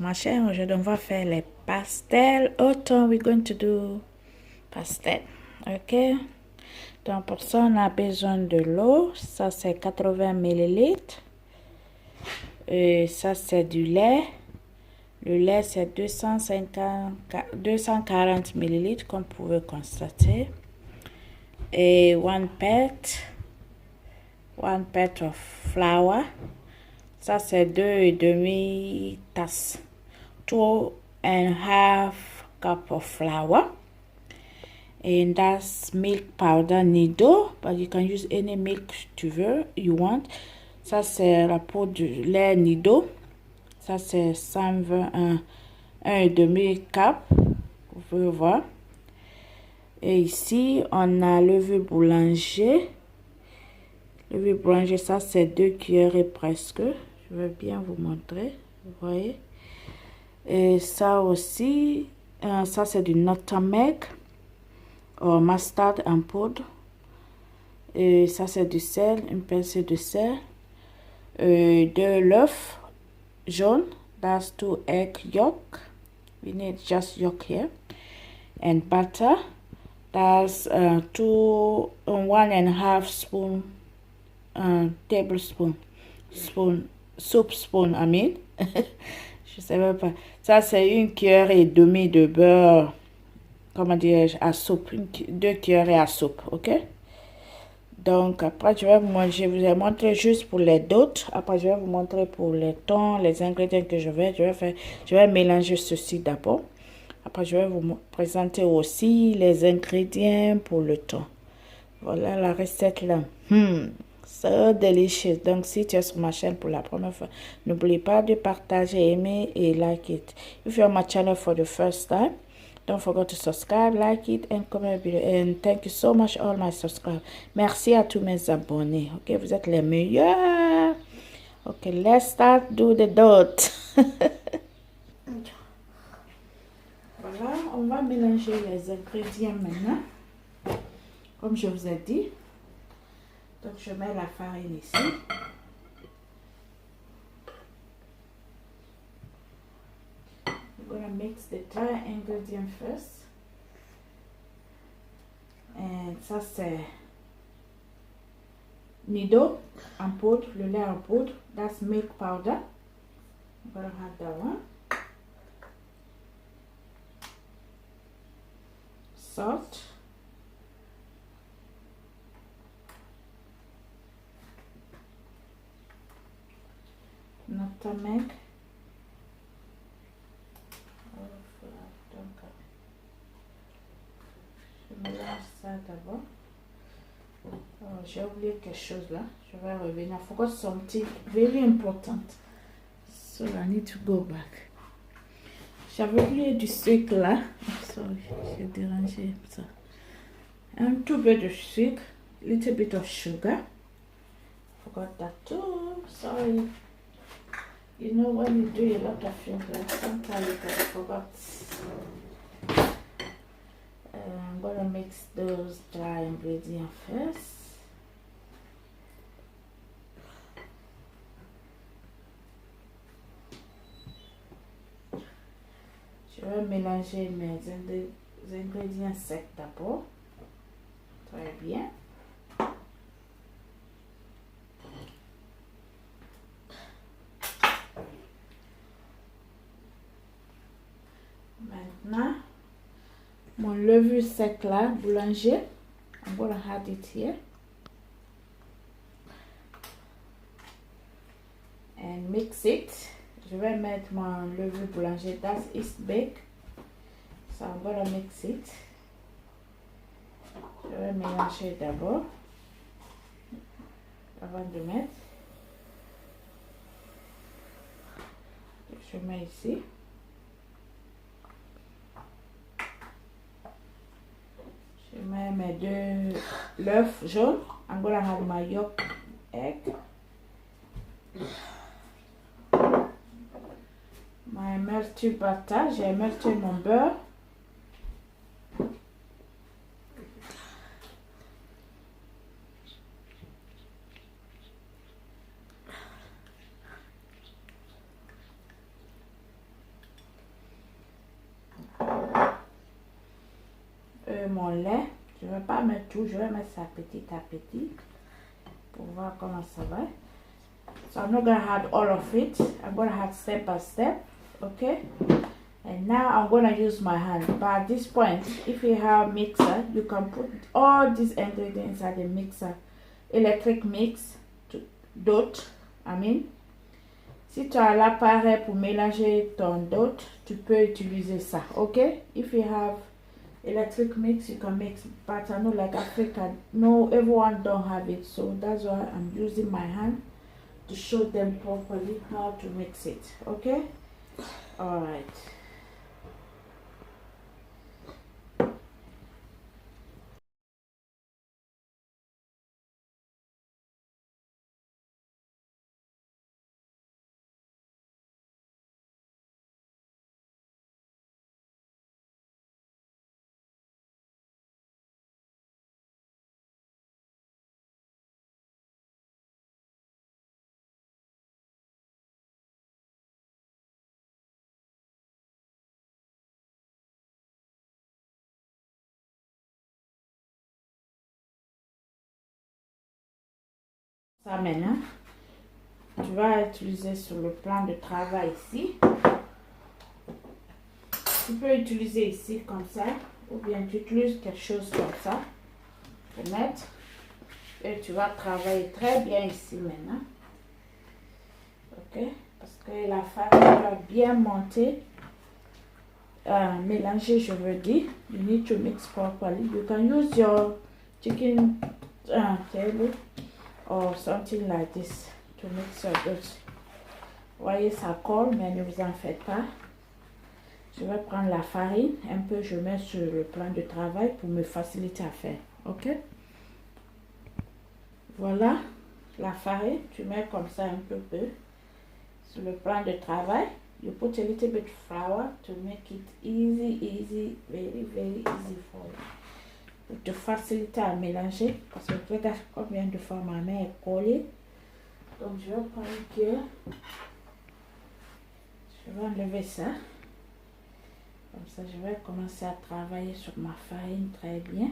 ma chaîne. Aujourd'hui, on va faire les pastels automne. We're going to do pastel. Ok. Donc, pour ça, on a besoin de l'eau. Ça, c'est 80 millilitres. Et ça, c'est du lait. Le lait, c'est 240 millilitres, comme vous pouvez constater. Et one pet of flour. Ça, c'est 2,5 tasses. 2.5 cup of flour. And that's milk powder Nido, but you can use any milk you want. Ça, c'est la poudre de lait Nido. Ça, c'est 121, 1,5 cup. Vous pouvez voir. Et ici, on a levure boulanger. Levure boulanger, ça, c'est 2 cuillerées presque. Je vais bien vous montrer. Vous voyez. Et ça aussi, ça, c'est du nutmeg. Mustard en poudre. Et ça, c'est du sel, une pincée de sel. De l'œuf jaune. That's 2 egg yolk. We need just yolk here. And butter. That's 1.5 spoon, tablespoon, soup spoon, I mean. Je sais même pas. Ça, c'est 1,5 cuillère de beurre. Comment dirais-je, à soupe, 2 cuillerées à soupe, ok? Donc, après, je vous ai montré juste pour les d'autres. Après, je vais vous montrer pour les thons, les ingrédients que je vais faire. Je vais mélanger ceci d'abord. Après, je vais vous présenter aussi les ingrédients pour le thon. Voilà la recette là. So delicious. Donc, si tu es sur ma chaîne pour la première fois, n'oublie pas de partager, aimer et like it. If you're on my channel for the first time, don't forget to subscribe, like it, and comment below. And thank you so much, all my subscribers. Merci à tous mes abonnés. Ok, vous êtes les meilleurs. Ok, let's start do the dot. Voilà, on va mélanger les ingrédients maintenant. Comme je vous ai dit. Donc, je mets la farine ici. I'm going to mix the dry ingredient first. Et ça, c'est Nido en poudre, le lait en poudre. That's milk powder. I'm going to have that one. Salt. Nutmeg. Je mélange ça d'abord. J'ai oublié quelque chose là. Je vais revenir. I forgot something very important. So I need to go back. J'avais oublié du sucre là. Sorry, j'ai dérangé ça. Un tout peu de sucre. Little bit of sugar. Forgot that too. Sorry. You know when you do a lot of things like sometimes you can forget. I'm gonna mix those dry ingredients first. Je vais mélanger mes ingrédients secs d'abord. Très bien. Maintenant, mon levure sec là, boulanger. I'm gonna add it here. And mix it. Je vais mettre mon levure boulanger. That's East Bake. So I'm gonna mix it. Je vais mélanger d'abord. Avant de mettre. Je mets ici. Je mets mes l'œuf jaune. I'm gonna have my yolk egg. My melted butter. J'ai melté mon beurre. mon lait. Je ne vais pas mettre tout, je vais mettre ça petit à petit pour voir comment ça va. So I'm not going to add all of it. I'm going to add step by step. Okay? And now I'm going to use my hand. But at this point, if you have a mixer, you can put all these ingredients at the mixer. Electric mix, dot, I mean. Si tu as l'appareil pour mélanger ton dot, tu peux utiliser ça. Okay? If you have electric mix, you can mix, but I know like Africa, no, everyone don't have it, so that's why I'm using my hand to show them properly how to mix it. Okay, all right. Ça maintenant, tu vas utiliser sur le plan de travail ici. Tu peux utiliser ici comme ça, ou bien tu utilises quelque chose comme ça pour mettre. Et tu vas travailler très bien ici maintenant. Ok, parce que la farine va bien monter. Mélanger, je veux dire. You need to mix properly. You can use your chicken table or something like this to mix your dough. Voyez, ça colle, mais ne vous en faites pas. Je vais prendre la farine, un peu je mets sur le plan de travail pour me faciliter à faire. Ok? Voilà la farine, tu mets comme ça un peu sur le plan de travail. You put a little bit of flour to make it easy, very easy for you. Pour te faciliter à mélanger, parce que regarde combien de fois ma main est collée. Donc je vais prendre une cuillère. Je vais enlever ça. Comme ça, je vais commencer à travailler sur ma farine très bien.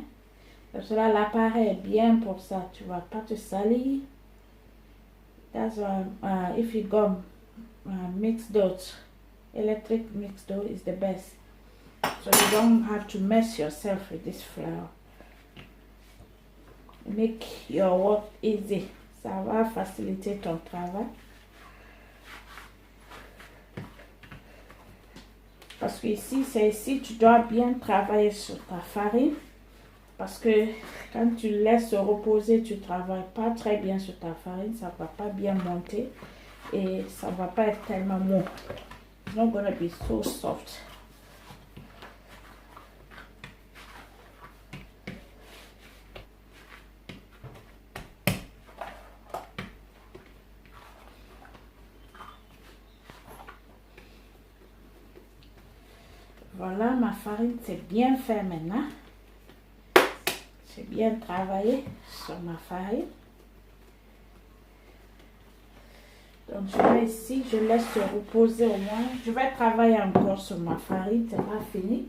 Parce que là, l'appareil est bien pour ça. Tu ne vas pas te salir. That's why if you go mixed dough, electric mixed dough is the best. So you don't have to mess yourself with this flour. Make your work easy. Ça va faciliter ton travail. Parce que ici, c'est ici, tu dois bien travailler sur ta farine. Parce que quand tu laisses reposer, tu ne travailles pas très bien sur ta farine. Ça ne va pas bien monter. Et ça ne va pas être tellement mou. It's not going to be so soft. Voilà, ma farine, c'est bien fait maintenant. J'ai bien travaillé sur ma farine. Donc, je vais ici, je laisse reposer au moins. Je vais travailler encore sur ma farine, c'est pas fini.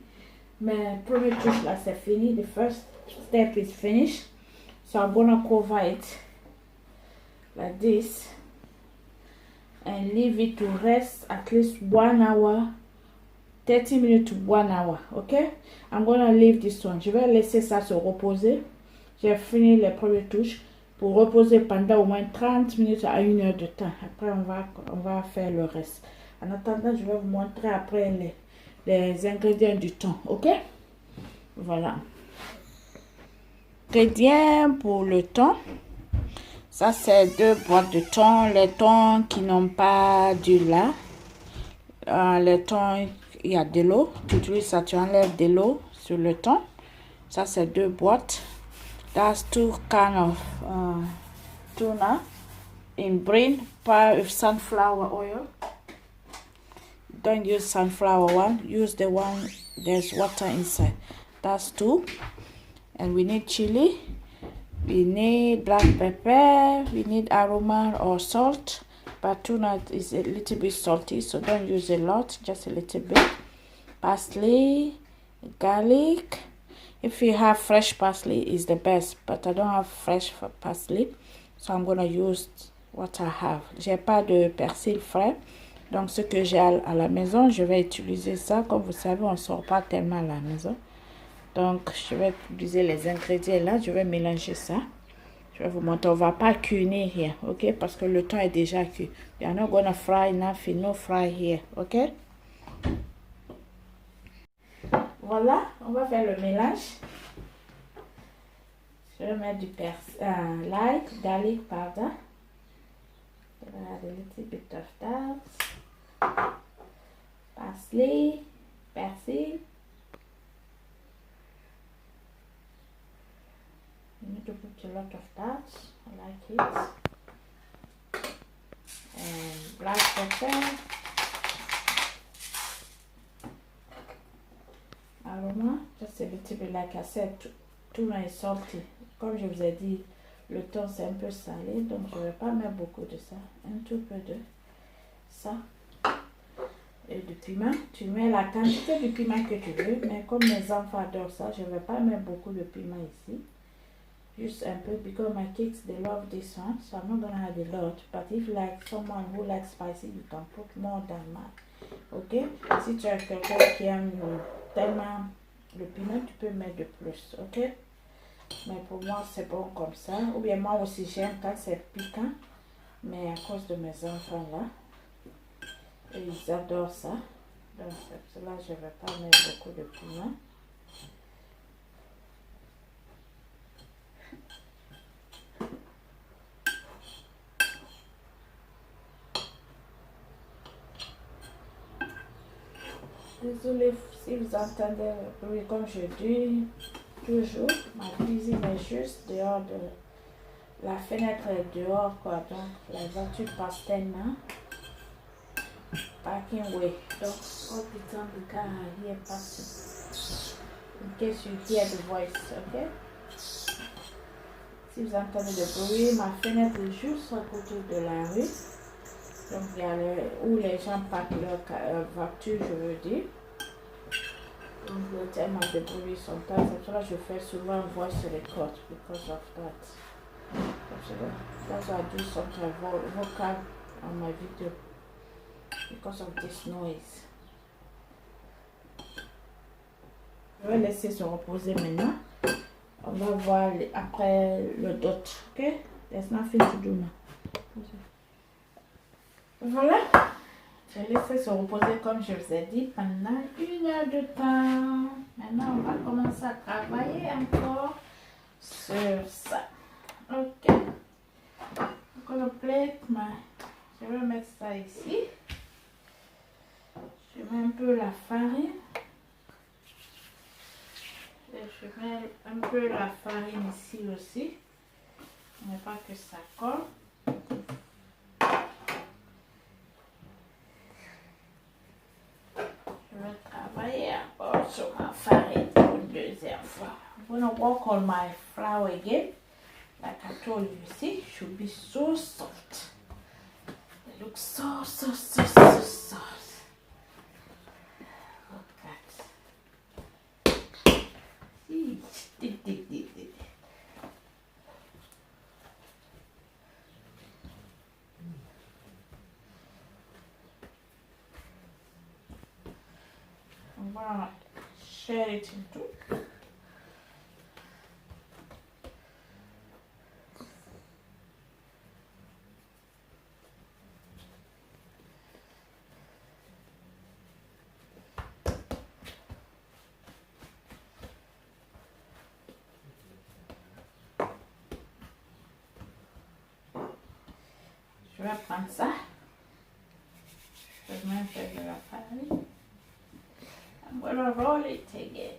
Mais première touche là, c'est fini. The first step is finished. So, I'm gonna cover it like this. And leave it to rest at least 1 hour. 30 minutes to 1 hour, ok? I'm gonna leave this one. Je vais laisser ça se reposer. J'ai fini les premières touches pour reposer pendant au moins 30 minutes à 1 heure de temps. Après, on va faire le reste. En attendant, je vais vous montrer après les ingrédients du thon, ok? Voilà. Ingrédients pour le thon. Ça, c'est 2 boîtes de thon. Les thons qui n'ont pas du lait. Les thons, il y a de l'eau. Tu utilises ça, tu enlèves de l'eau sur le thon. Ça, c'est 2 boîtes. That's 2 kinds of tuna in brine, with sunflower oil. Don't use sunflower one. Use the one there's water inside. That's 2. And we need chili. We need black pepper. We need aroma or salt. But tuna is a little bit salty, so don't use a lot, just a little bit. Parsley, garlic. If you have fresh parsley, is the best, but I don't have fresh parsley, so I'm gonna use what I have. J'ai pas de persil frais, donc ce que j'ai à la maison, je vais utiliser ça. Comme vous savez, on sort pas tellement à la maison, donc je vais utiliser les ingrédients là. Je vais mélanger ça. Je vais vous montrer. On va pas cuire here, ok? Parce que le thon est déjà cuit. We are not gonna fry enough, no fry here, ok? Voilà, on va faire le mélange. Je vais mettre du light garlic powder. Add a little bit of that. Parsley, persil. You need to put a lot of that. I like it. And black pepper. Aroma, just a little bit, like I said, tuna is salty. Comme je vous ai dit, le thon c'est un peu salé, donc je ne vais pas mettre beaucoup de ça. Un tout peu de ça. Et du piment. Tu mets la quantité de piment que tu veux, mais comme mes enfants adorent ça, je ne vais pas mettre beaucoup de piment ici. Just un peu, because my kids, they love this one, so I'm not going to add a lot. But if you like someone who likes spicy, you can put more than that. Ok? Si tu as quelqu'un qui aime tellement le piment, tu peux mettre de plus. Ok? Mais pour moi, c'est bon comme ça. Ou bien moi aussi, j'aime quand c'est piquant. Mais à cause de mes enfants là, ils adorent ça. Donc, c'est pour cela que je ne vais pas mettre beaucoup de piment. Désolée si vous entendez le bruit, comme je dis toujours, ma cuisine est juste dehors de la fenêtre est dehors quoi, donc la voiture passe tellement. Parking way, donc all the time the car are here passing. In case you hear the voice, ok? Si vous entendez le bruit, ma fenêtre est juste à côté de la rue. Donc il y a où les gens parquent leur voiture, je veux dire. Donc il y a tellement de bruit sometimes. C'est pour ça que je fais souvent voice record because of that. That's why I do sometimes vocal on my video because of this noise. Je vais laisser se reposer maintenant. On va voir après le dot, ok? There's nothing to do now. Voilà. Je vais laisser se reposer comme je vous ai dit pendant 1 heure de temps. Maintenant, on va commencer à travailler encore sur ça. Ok. I'm gonna plate je vais mettre ça ici. Je mets un peu la farine. Et je mets un peu la farine ici aussi. On ne pas que ça colle. Je vais travailler encore sur ma farine pour une deuxième fois. I'm gonna work on my flour again. Like I told you, see, it should be so soft. It looks so soft. Look at. See, I'm gonna share it into. Je vais prendre ça. Je vais même faire de la farine. I'm gonna roll it again.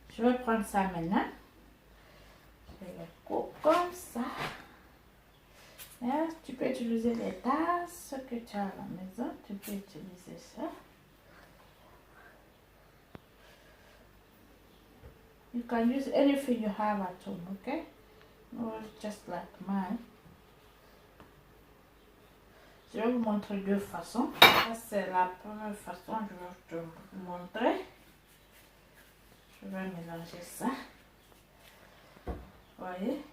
Je vais prendre ça maintenant. Je vais le couper comme ça. Là, tu peux utiliser les tasses que tu as à la maison. Tu peux utiliser ça. You can use anything you have at home, okay? just like mine. Je vais vous montrer deux façons. Ça, c'est la première façon. Je vais te montrer. Je vais mélanger ça. Vous voyez,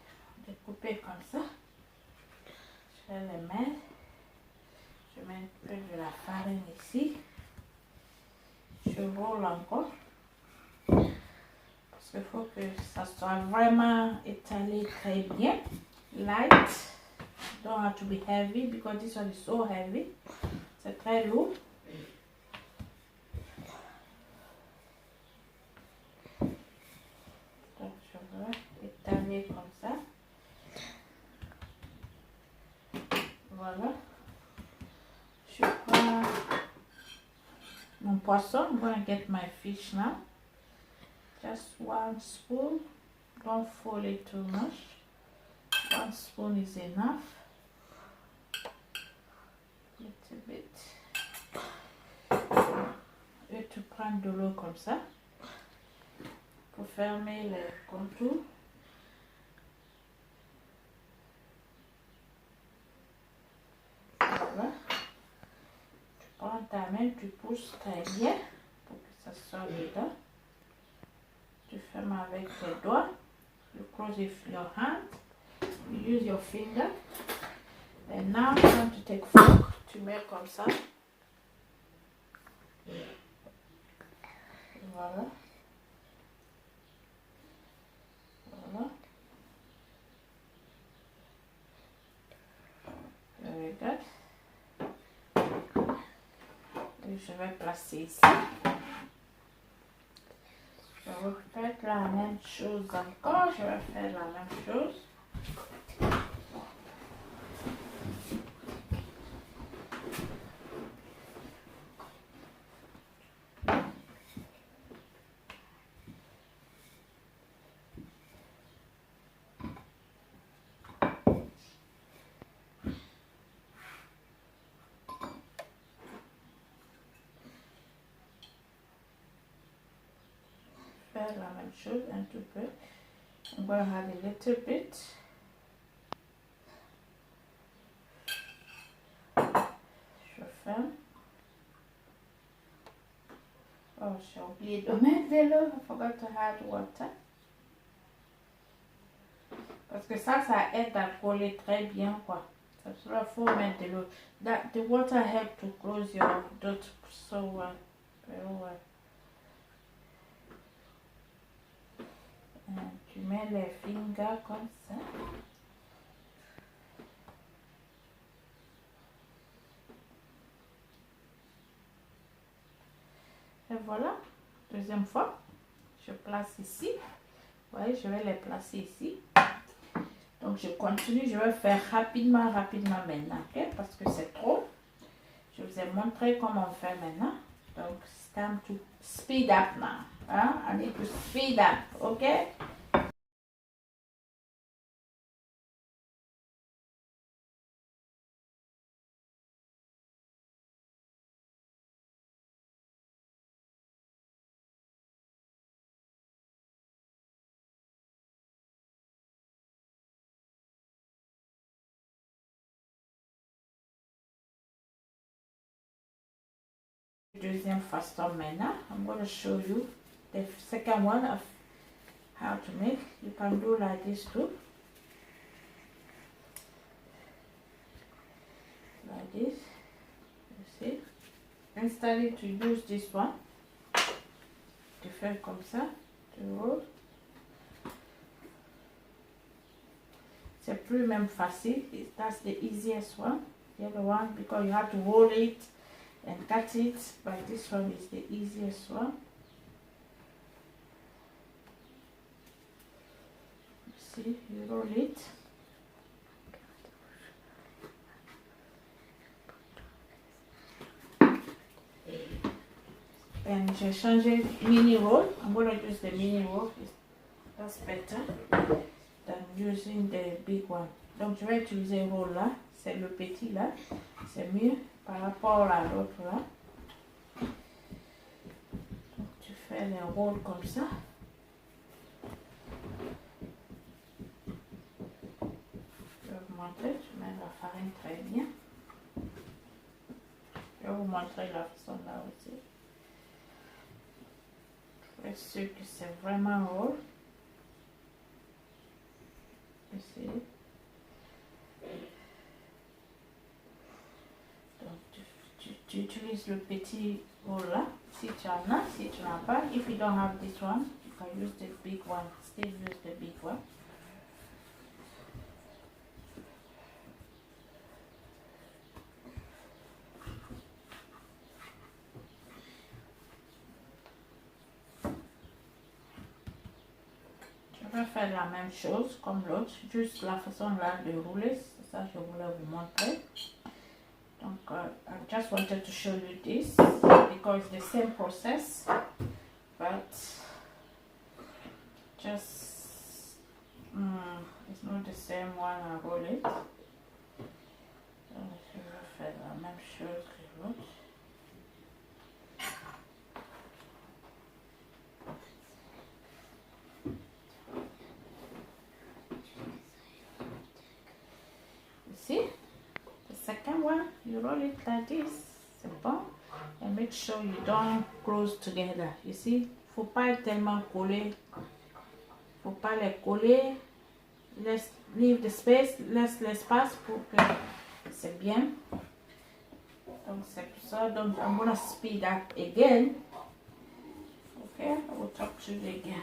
découper comme ça. Je vais les mettre. Je mets un peu de la farine ici. Je roule encore. Parce qu'il faut que ça soit vraiment étalé très bien. Light. Don't have to be heavy because this one is so heavy. C'est très lourd. Donc je vais étaler comme ça. Voilà. Je prends mon poisson. I'm going to get my fish now. Just 1 spoon. Don't fold it too much. 1 spoon is enough. Little bit. Et tu prends de l'eau comme ça pour fermer les contours. Voilà. Tu prends ta main, tu pousses très bien pour que ça sorte dedans. Tu fermes avec tes doigts. You close with your hand. You use your finger. And now you want to take fork. Tu mets comme ça. Voilà. Voilà. Very good. Et je vais placer ici. Je vais faire la même chose encore. Je vais faire la même chose. Faire la même chose un tout peu. I'm going to have a little bit. Je ferme. Oh, j'ai oublié de mettre de l'eau. I forgot to add water. Parce que ça aide à coller très bien, quoi. Ça il faut mettre de l'eau. The water help to close your dot so well. Very well. Tu mets les fingers comme ça. Et voilà. Deuxième fois, je place ici. Vous voyez, je vais les placer ici. Donc, je continue. Je vais faire rapidement maintenant. Okay? Parce que c'est trop. Je vous ai montré comment on fait maintenant. Donc, it's time to speed up now. Hein? I need to speed up. Okay? Deuxième façon maintenant. I'm going to show you the second one of how to make. You can do like this too. Like this. You see? Instantly to use this one. Tu fais comme ça. Tu roules. C'est plus même facile. That's the easiest one. The other one because you have to roll it and cut it, but this one is the easiest one. See, you roll it. And j'ai changé mini roll. I'm going to use the mini roll. That's better than using the big one. Donc je vais utiliser le roll là. C'est le petit là. C'est mieux par rapport à l'autre là. Donc tu fais les rolls comme ça. montrer. Je mets la farine très bien. Je vais vous montrer la façon là aussi. Je suis sûre que c'est vraiment rôle. Ici. Donc, tu utilises le petit rôle là. Si tu en as, si tu n'en as pas. If you don't have this one, you can use the big one. Still use the big one. Je vais faire la même chose comme l'autre, juste la façon là de rouler, c'est ça que je voulais vous montrer. Donc, I just wanted to show you this because it's the same process, but just it's not the same one I roll it. Donc, je vais faire la même chose que l'autre. See, the second one, you roll it like this, c'est bon, and make sure you don't close together. You see, faut pas tellement coller, faut pas les coller. Let's leave the space, laisse l'espace pour que c'est bien. Donc c'est pour ça. Donc I'm gonna speed up again. Okay, I will talk to you again.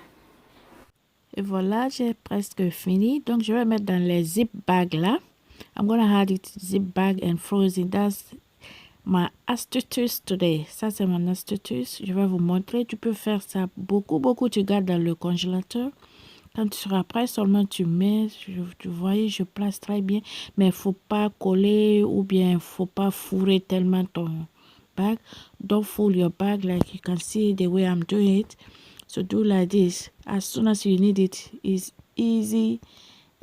Et voilà, j'ai presque fini. Donc je vais mettre dans les zip bags là. I'm gonna add it zip bag and frozen. That's my astuce today. Ça c'est mon astuce. Je vais vous montrer. Tu peux faire ça beaucoup. Tu gardes dans le congélateur. Quand tu seras prêt, seulement tu mets. Tu voyez, je place très bien. Mais il faut pas coller ou bien faut pas fourrer tellement ton bag. Don't fool your bag like you can see the way I'm doing it. So do like this. As soon as you need it, it's easy.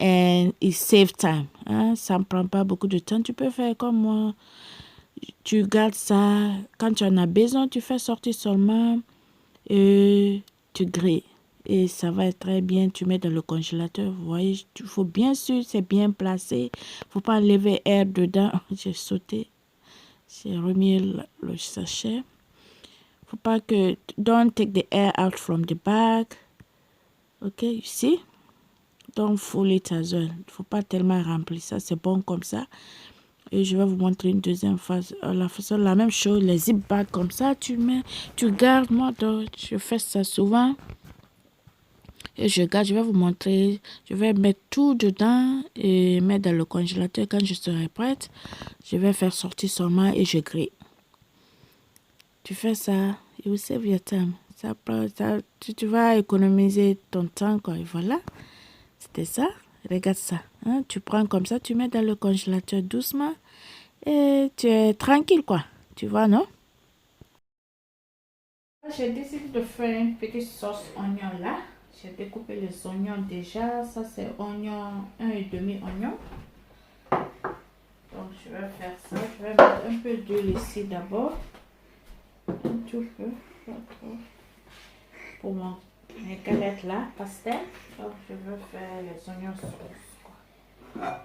And it save time. Hein? Ça ne prend pas beaucoup de temps. Tu peux faire comme moi. Tu gardes ça. Quand tu en as besoin, tu fais sortir seulement. Et tu grilles. Et ça va être très bien. Tu mets dans le congélateur. Vous voyez, il faut bien sûr, c'est bien placé. Il ne faut pas enlever air dedans. J'ai sauté. J'ai remis le sachet. Faut pas que. Don't take the air out from the bag. Ok, you see? Don't fool it as well. Il ne faut pas tellement remplir ça. C'est bon comme ça. Et je vais vous montrer une deuxième phase. La façon, la même chose. Les zip bags comme ça. Tu mets, tu gardes. Moi, donc, je fais ça souvent. Et je garde. Je vais vous montrer. Je vais mettre tout dedans et mettre dans le congélateur. Quand je serai prête, je vais faire sortir seulement et je grille. Tu fais ça. It will save your time. Tu vas économiser ton temps, quoi. Et voilà. C'était ça. Regarde ça. Hein? Tu prends comme ça, tu mets dans le congélateur doucement et tu es tranquille, quoi. Tu vois, non? J'ai décidé de faire une petite sauce oignon là. J'ai découpé les oignons déjà. Ça, c'est oignon, 1,5 oignon. Donc, je vais faire ça. Je vais mettre un peu d'huile ici d'abord. Un tout peu. Pour mes galettes là, pastel. Donc, je vais faire les oignons sauce, quoi. La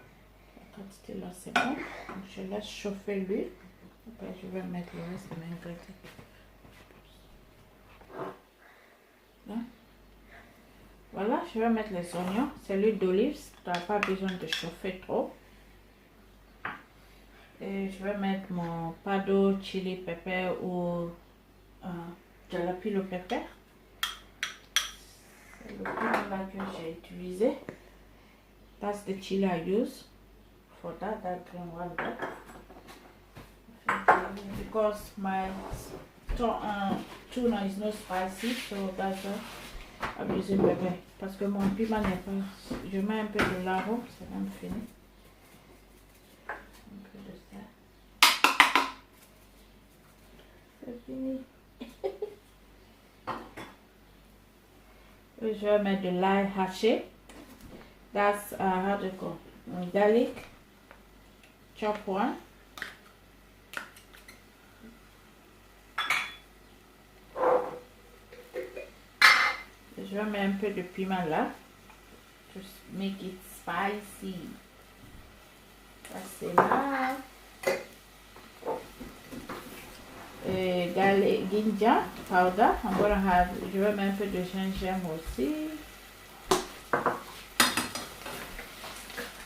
quantité là, c'est bon. Donc, je laisse chauffer l'huile. Après, je vais mettre le reste de mes ingrédients. Là. Voilà, je vais mettre les oignons. C'est l'huile d'olive. Tu n'as pas besoin de chauffer trop. Et je vais mettre mon pado chili pepper ou jalapeno pepper. C'est le piment là que j'ai utilisé. That's the chili I use for that green one there. Because my tuna is not spicy, so that's why I'm using pepper. Parce que mon piment n'est pas. Je mets un peu de lard, c'est même fini. Un peu de ça. C'est fini. Et je vais mettre de l'ail haché. That's how to go. Garlic, chop one. Je vais mettre un peu de piment là. Just make it spicy. That's enough. Garlic ginger powder. I'm gonna have, je vais mettre un peu de gingembre aussi.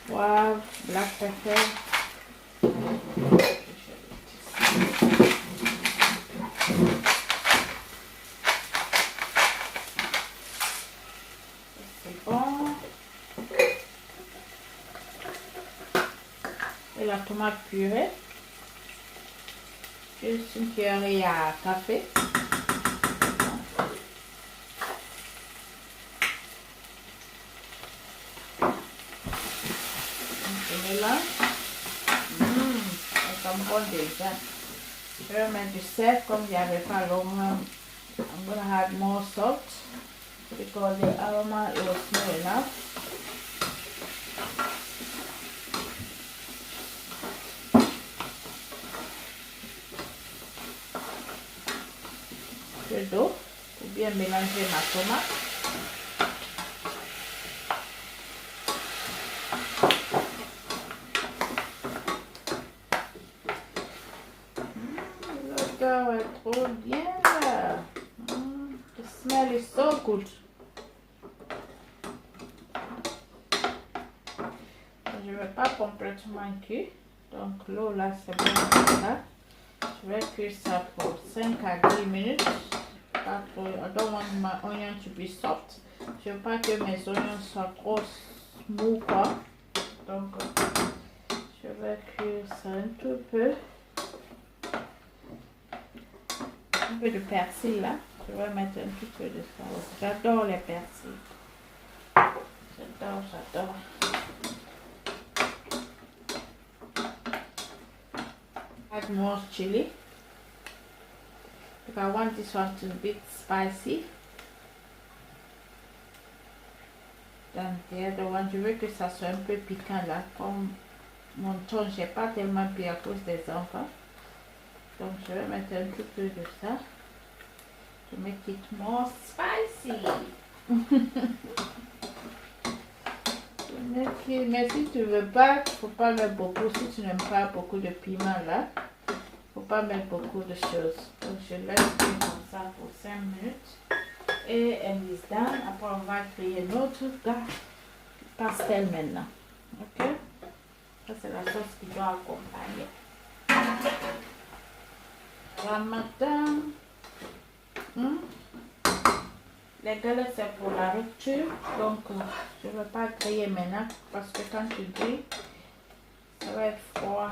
Poivre, black pepper. C'est bon. Et la tomate purée. Juste une cuillerée à café. On mélange. Ça sent bon déjà. Je vais mettre du sel comme il n'y avait pas longtemps. I'm going to add more salt because the aroma was not enough. Un peu d'eau pour bien mélanger ma tomate. L'odeur est trop bien là. The smell is so good. Je ne vais pas complètement cuire. Donc l'eau là c'est bon comme ça. Je vais cuire ça pour 5 à 10 minutes. Pas trop. I don't want my onion to be soft. Je ne veux pas que mes oignons soient trop mous quoi. Donc je vais cuire ça un tout peu. Un peu de persil là. Je vais mettre un tout peu de ça. J'adore les persils. J'adore. Add more chili. If I want this one to be spicy. Then the other one, je veux que ça soit un peu piquant là. Comme mon ton, j'ai pas tellement pris à cause des enfants. Donc je vais mettre un tout peu de ça. To make it more spicy. Mais si tu veux pas, faut pas mettre beaucoup. Si tu n'aimes pas beaucoup de piment là, faut pas mettre beaucoup de choses. Donc je laisse comme ça pour 5 minutes. Et elle est done. Après on va créer notre pastel maintenant. Ok? Ça c'est la sauce qui doit accompagner. Ramadan. Les galettes c'est pour la rupture. Donc je ne vais pas griller maintenant parce que quand tu grilles, ça va être froid.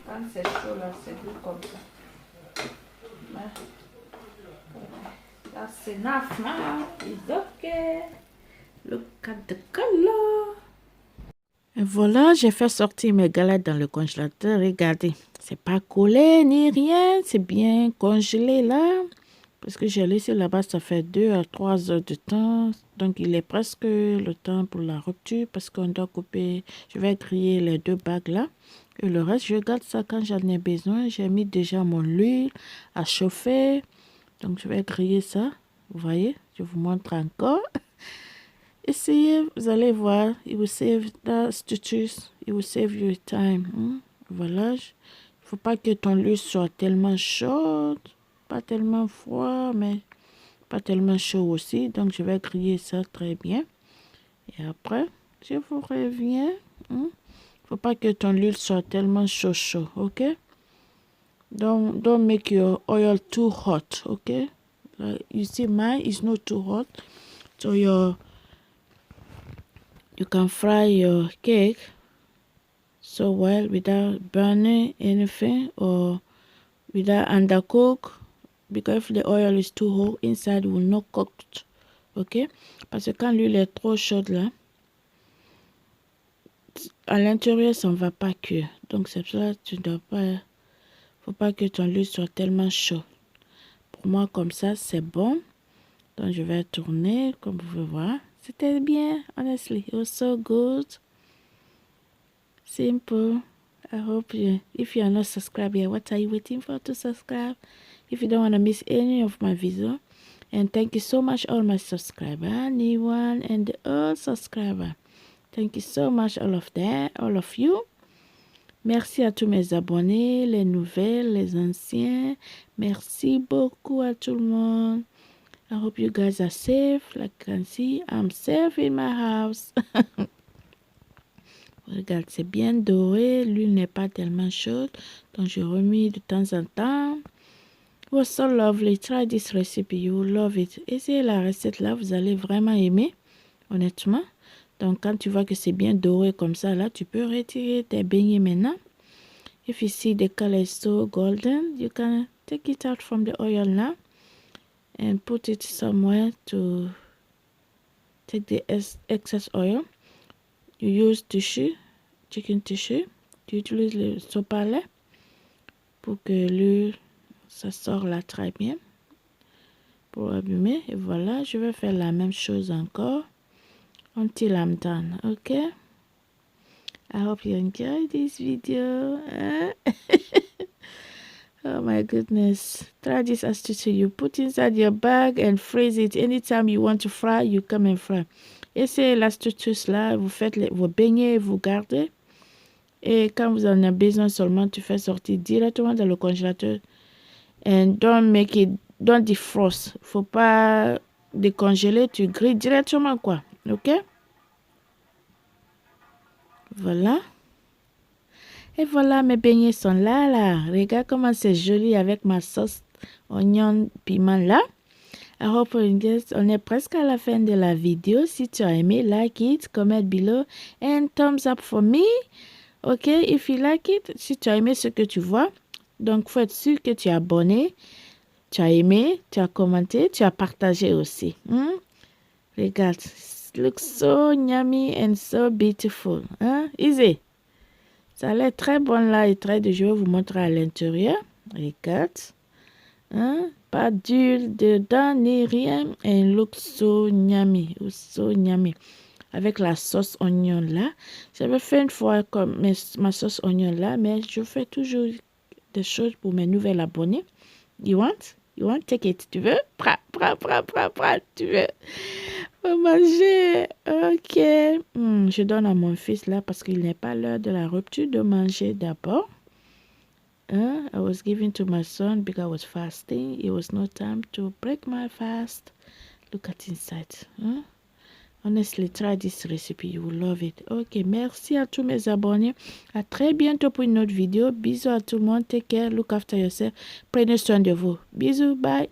Quand c'est chaud là, c'est doux comme ça. Mais, that's enough now. It's okay. Look at the color. Et voilà, j'ai fait sortir mes galettes dans le congélateur. Regardez, c'est pas collé ni rien. C'est bien congelé là. Parce que j'ai laissé là-bas, ça fait 2 à 3 heures de temps. Donc, il est presque le temps pour la rupture parce qu'on doit couper. Je vais griller les 2 bagues là. Et le reste, je garde ça quand j'en ai besoin. J'ai mis déjà mon huile à chauffer. Donc, je vais griller ça. Vous voyez, je vous montre encore. Essayez, vous allez voir. It will save the stitches. It will save your time. Voilà. Il ne faut pas que ton huile soit tellement chaude. Pas tellement froid, mais pas tellement chaud aussi. Donc, je vais griller ça très bien. Et après, je vous reviens. Faut pas que ton huile soit tellement chaud, ok? Don't make your oil too hot, okay? Like you see, mine is not too hot. So you can fry your cake so well without burning anything or without undercook. Because if the oil is too hot, inside will not cook. Ok? Parce que quand l'huile est trop chaude là, à l'intérieur, ça ne va pas cuire. Donc c'est pour ça que tu dois pas. Faut pas que ton huile soit tellement chaud. Pour moi, comme ça, c'est bon. Donc je vais tourner, comme vous pouvez voir. C'était bien, honestly. It was so good. Simple. I hope if you are not subscribed yet, what are you waiting for to subscribe? If you don't want to miss any of my videos. And thank you so much all my subscribers, new one and the old subscriber. Thank you so much, all of you. Merci à tous mes abonnés, les nouvelles, les anciens. Merci beaucoup à tout le monde. I hope you guys are safe. Like you can see, I'm safe in my house. Regarde, c'est bien doré. L'huile n'est pas tellement chaude. Donc, je remis de temps en temps. It was so lovely. Try this recipe. You will love it. Essayez la recette là. Vous allez vraiment aimer. Honnêtement. Donc, quand tu vois que c'est bien doré comme ça, là, tu peux retirer tes beignets maintenant. If you see the color is so golden, you can take it out from the oil now and put it somewhere to take the excess oil. You use tissue, chicken tissue. Tu utilises le sopalin pour que l'huile, ça sort là très bien. Pour abîmer. Et voilà, je vais faire la même chose encore until I'm done. Okay? I hope you enjoyed this video. Oh my goodness. Try this astuce. You put inside your bag and freeze it. Anytime you want to fry, you come and fry. Essayez l'astuce là. Vous faites vos beignets, vous gardez. Et quand vous en avez besoin seulement, tu fais sortir directement dans le congélateur. And don't defrost. Faut pas décongeler, tu grilles directement quoi. Ok? Voilà. Et voilà, mes beignets sont là. Regarde comment c'est joli avec ma sauce oignon piment là. I hope you guys, on est presque à la fin de la vidéo. Si tu as aimé, like it, comment below, and thumbs up for me. Ok, if you like it, si tu as aimé ce que tu vois, donc faut être sûr que tu es abonné, tu as aimé, tu as commenté, tu as partagé aussi. Regarde, it looks so yummy and so beautiful. Easy. Ça a l'air très bon là et très de je vais vous montrer à l'intérieur. Regarde. Pas d'huile dedans ni rien. And it looks so yummy. So yummy. Avec la sauce oignon là. J'avais fait une fois comme ma sauce oignon là, mais je fais toujours des choses pour mes nouvelles abonnés. You want? You want? Take it. Tu veux? Prends. Tu veux? Faut manger. Ok. Je donne à mon fils là parce qu'il n'est pas l'heure de la rupture de manger d'abord. I was giving to my son because I was fasting. It was no time to break my fast. Look at inside. Honestly, try this recipe. You will love it. Ok, merci à tous mes abonnés. À très bientôt pour une autre vidéo. Bisous à tout le monde. Take care. Look after yourself. Prenez soin de vous. Bisous. Bye.